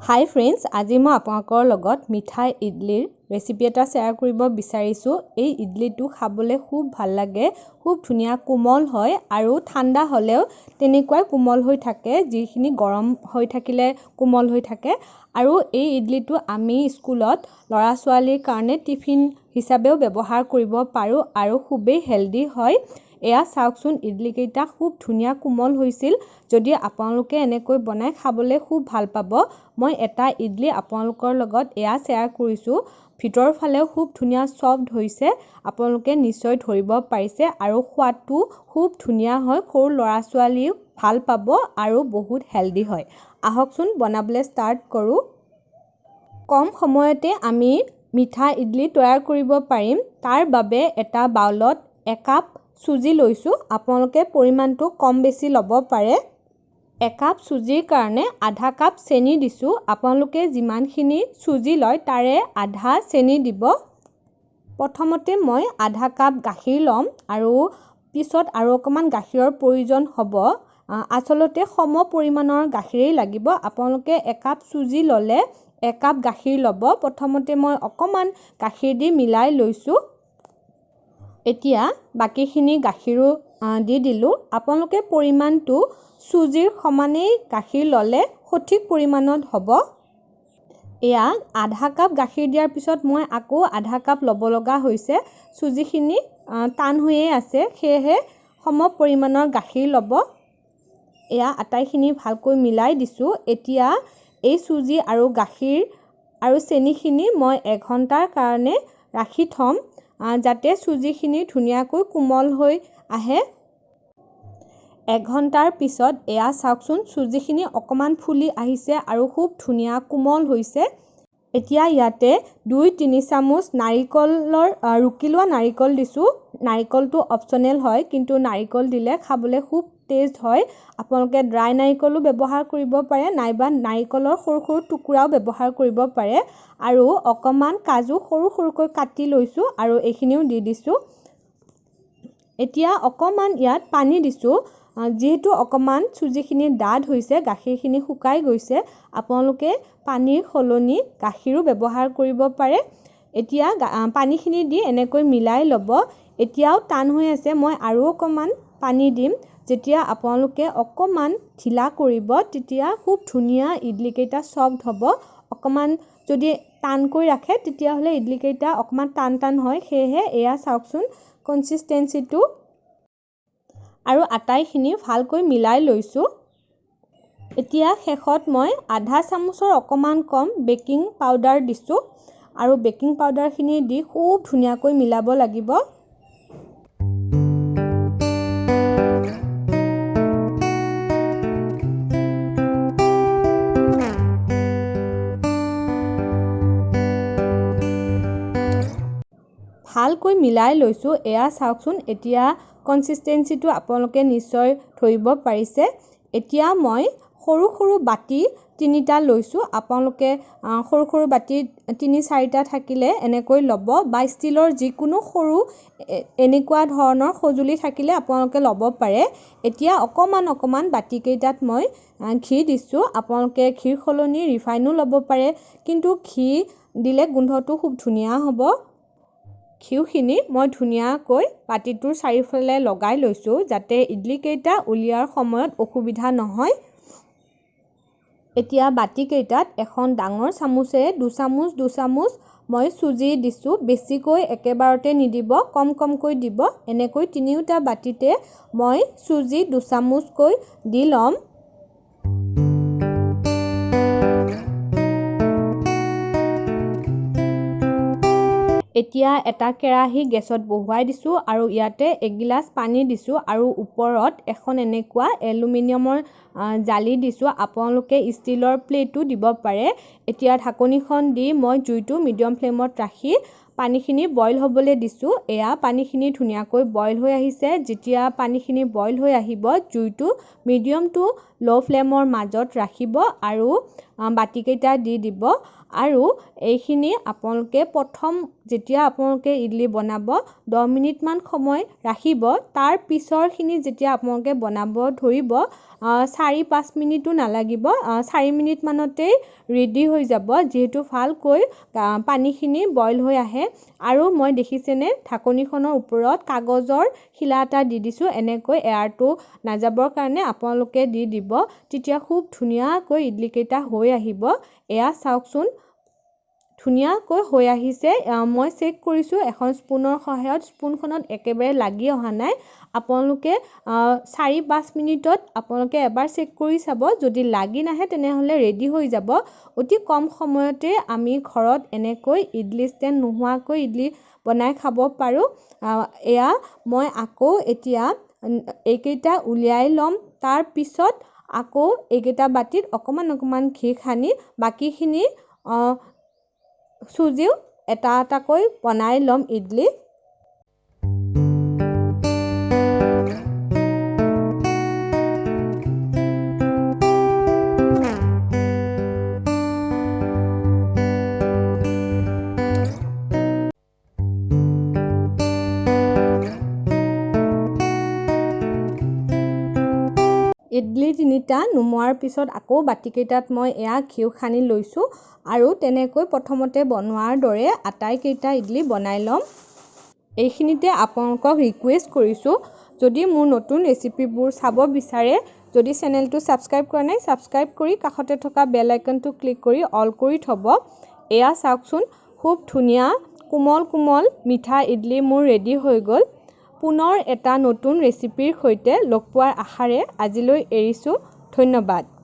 হাই friends, আজি মই আপোনালোকৰ লগত মিঠাই ইডলিৰ ৰেচিপি এটা শ্বেয়াৰ কৰিব বিচাৰিছোঁ। এই ইডলিটো খাবলৈ খুব ভাল লাগে, খুব ধুনীয়া কোমল হয় আৰু ঠাণ্ডা হ'লেও তেনেকুৱাই কোমল হৈ থাকে, যিখিনি গৰম হৈ থাকিলে কোমল হৈ থাকে। আৰু এই ইডলিটো আমি স্কুলত ল'ৰা ছোৱালীৰ কাৰণে টিফিন হিচাপেও ব্যৱহাৰ কৰিব পাৰোঁ আৰু খুবেই হেল্ডি হয়। এয়া চাওকচোন, ইডলিকেইটা খুব ধুনীয়া কোমল হৈছিল। যদি আপোনালোকে এনেকৈ বনাই খাবলৈ খুব ভাল পাব। মই এটা ইডলি আপোনালোকৰ লগত এয়া শ্বেয়াৰ কৰিছোঁ। ভিতৰৰ ফালেও খুব ধুনীয়া ছফ্ট হৈছে, আপোনালোকে নিশ্চয় ধৰিব পাৰিছে আৰু সোৱাদটো খুব ধুনীয়া হয়। সৰু ল'ৰা ছোৱালীও ভাল পাব আৰু বহুত হেল্ডি হয়। আহকচোন বনাবলৈ ষ্টাৰ্ট কৰোঁ। কম সময়তে আমি মিঠা ইডলি তৈয়াৰ কৰিব পাৰিম। তাৰ বাবে এটা বাউলত একাপ চুজি লৈছোঁ। আপোনালোকে পৰিমাণটো কম বেছি ল'ব পাৰে। একাপ চুজিৰ কাৰণে আধা কাপ চেনি দিছোঁ। আপোনালোকে যিমানখিনি চুজি লয় তাৰে আধা চেনি দিব। প্ৰথমতে মই আধা কাপ গাখীৰ ল'ম আৰু পিছত আৰু অকণমান গাখীৰৰ প্ৰয়োজন হ'ব। আচলতে সম পৰিমাণৰ গাখীৰেই লাগিব। আপোনালোকে একাপ চুজি ল'লে একাপ গাখীৰ ল'ব। প্ৰথমতে মই অকণমান গাখীৰ দি মিলাই লৈছোঁ। এতিয়া বাকীখিনি গাখীৰো দি দিলোঁ। আপোনালোকে পৰিমাণটো চুজিৰ সমানেই গাখীৰ ল'লে সঠিক পৰিমাণত হ'ব। এয়া আধা কাপ গাখীৰ দিয়াৰ পিছত মই আকৌ আধা কাপ ল'ব লগা হৈছে। চুজিখিনি টান হৈয়ে আছে, সেয়েহে সম পৰিমাণৰ গাখীৰ ল'ব। এয়া আটাইখিনি ভালকৈ মিলাই দিছোঁ। এতিয়া এই চুজি আৰু গাখীৰ আৰু চেনিখিনি মই এঘণ্টাৰ কাৰণে ৰাখি থ'ম, যাতে চুজিখিনি ধুনীয়াকৈ কোমল হৈ আহে। এঘণ্টাৰ পিছত এয়া চাওকচোন, চুজিখিনি অকণমান ফুলি আহিছে আৰু খুব ধুনীয়া কোমল হৈছে। এতিয়া ইয়াতে 2-3 চামুচ নাৰিকলৰ ৰুকি লোৱা নাৰিকল দিছোঁ। নাৰিকলটো অপশ্যনেল হয়, কিন্তু নাৰিকল দিলে খাবলৈ খুব টেষ্ট হয়। আপোনালোকে ড্ৰাই নাৰিকলো ব্যৱহাৰ কৰিব পাৰে, নাইবা নাৰিকলৰ সৰু সৰু টুকুৰাও ব্যৱহাৰ কৰিব পাৰে। আৰু অকণমান কাজু সৰু সৰুকৈ কাটি লৈছোঁ আৰু এইখিনিও দি দিছোঁ। এতিয়া অকণমান ইয়াত পানী দিছোঁ। যিহেতু অকণমান চুজিখিনি ডাঠ হৈছে, গাখীৰখিনি শুকাই গৈছে, আপোনালোকে পানীৰ সলনি গাখীৰো ব্যৱহাৰ কৰিব পাৰে। এতিয়া পানীখিনি দি এনেকৈ মিলাই ল'ব। এতিয়াও টান হৈ আছে, মই আৰু অকণমান পানী দিম। যেতিয়া আপোনালোকে অকণমান ঢিলা কৰিব, তেতিয়া খুব ধুনীয়া ইডলিকেইটা ছফ্ট হ'ব। অকণমান যদি টানকৈ ৰাখে তেতিয়াহ'লে ইডলিকেইটা অকণমান টান টান হয়। সেয়েহে এয়া চাওকচোন কনচিষ্টেঞ্চিটো। আৰু আটাইখিনি ভালকৈ মিলাই লৈছোঁ। এতিয়া শেষত মই আধা চামুচৰ অকণমান কম বেকিং পাউডাৰ দিছোঁ আৰু বেকিং পাউডাৰখিনি দি খুব ধুনীয়াকৈ মিলাব লাগিব। ভালকৈ মিলাই লৈছোঁ। এয়া চাওকচোন, এতিয়া কনচিষ্টেঞ্চিটো আপোনালোকে নিশ্চয় ধৰিব পাৰিছে। এতিয়া মই সৰু সৰু বাতি 3টা লৈছোঁ। আপোনালোকে সৰু সৰু বাতি 3-4টা থাকিলে এনেকৈ ল'ব, বা ষ্টীলৰ যিকোনো সৰু এনেকুৱা ধৰণৰ সঁজুলি থাকিলে আপোনালোকে ল'ব পাৰে। এতিয়া অকণমান অকণমান বাতিকেইটাত মই ঘি দিছোঁ। আপোনালোকে ঘিৰ সলনি ৰিফাইনো ল'ব পাৰে, কিন্তু ঘি দিলে গোন্ধটো খুব ধুনীয়া হ'ব। ঘিউখিনি মই ধুনীয়াকৈ বাতিটোৰ চাৰিওফালে লগাই লৈছোঁ, যাতে ইডলিকেইটা উলিওৱাৰ সময়ত অসুবিধা নহয়। এতিয়া বাতিকেইটাত এখন ডাঙৰ চামুচেৰে 2 চামুচ মই চুজি দিছোঁ। বেছিকৈ একেবাৰতে নিদিব, কম কমকৈ দিব। এনেকৈ 3টা বাতিতে মই চুজি 2 চামুচকৈ দি ল'ম। এতিয়া এটা কেৰাহী গেছত বহুৱাই দিছোঁ আৰু ইয়াতে এগিলাচ পানী দিছোঁ আৰু ওপৰত এখন এনেকুৱা এলুমিনিয়ামৰ জালি দিছোঁ। আপোনালোকে ষ্টীলৰ প্লেটো দিব পাৰে। এতিয়া ঢাকনিখন দি মই জুইটো মিডিয়াম ফ্লেমত ৰাখি পানীখিনি বইল হ'বলৈ দিছোঁ। এয়া পানীখিনি ধুনীয়াকৈ বইল হৈ আহিছে। যেতিয়া পানীখিনি বইল হৈ আহিব, জুইটো মিডিয়াম টু ল' ফ্লেমৰ মাজত ৰাখিব আৰু বাতিকেইটা দি দিব। আৰু এইখিনি আপোনালোকে প্ৰথম যেতিয়া আপোনালোকে ইডলি বনাব 10 মিনিটমান সময় ৰাখিব। তাৰ পিছৰখিনি যেতিয়া আপোনালোকে বনাব ধৰিব 4-5 মিনিটো নালাগিব, 4 মিনিটমানতেই ৰেডি হৈ যাব, যিহেতু ভালকৈ পানীখিনি বইল হৈ আহে। আৰু মই দেখিছেনে ঢাকনিখনৰ ওপৰত কাগজৰ শিলা এটা দি দিছোঁ, এনেকৈ এয়াৰটো নাযাবৰ কাৰণে আপোনালোকে দি দিব, তেতিয়া খুব ধুনীয়াকৈ ইডলিকেইটা হৈ আহিব। এয়া চাওকচোন ধুনীয়াকৈ হৈ আহিছে। মই চেক কৰিছোঁ এখন স্পুনৰ সহায়ত, স্পুনখনত একেবাৰে লাগি অহা নাই। আপোনালোকে 4-5 মিনিটত আপোনালোকে এবাৰ চেক কৰি চাব, যদি লাগি নাহে তেনেহ'লে ৰেডি হৈ যাব। অতি কম সময়তে আমি ঘৰত এনেকৈ ইডলি ষ্টেণ্ড নোহোৱাকৈ ইডলি বনাই খাব পাৰোঁ। এয়া মই আকৌ এতিয়া এইকেইটা উলিয়াই ল'ম। তাৰ পিছত আকৌ এইকেইটা বাতিত অকণমান ঘি সানি বাকীখিনি চুজিও এটা এটাকৈ বনাই ল'ম ইডলি। ইডলি তিনিটা নুমোৱাৰ পিছত আকৌ বাতিকেইটাত মই এয়া ঘিউ সানি লৈছোঁ আৰু তেনেকৈ প্ৰথমতে বনোৱাৰ দৰে আটাইকেইটা ইডলি বনাই ল'ম। এইখিনিতে আপোনালোকক ৰিকুৱেষ্ট কৰিছোঁ, যদি মোৰ নতুন ৰেচিপিবোৰ চাব বিচাৰে, যদি চেনেলটো ছাবস্ক্ৰাইব কৰা নাই ছাবস্ক্ৰাইব কৰি কাষতে থকা বেল আইকনটো ক্লিক কৰি অল কৰি থ'ব। এয়া চাওকচোন খুব ধুনীয়া কোমল মিঠা ইডলি মোৰ ৰেডি হৈ গ'ল। পুনৰ এটা নতুন ৰেচিপিৰ সৈতে লগ পোৱাৰ আশাৰে আজিলৈ এৰিছোঁ। ধন্যবাদ।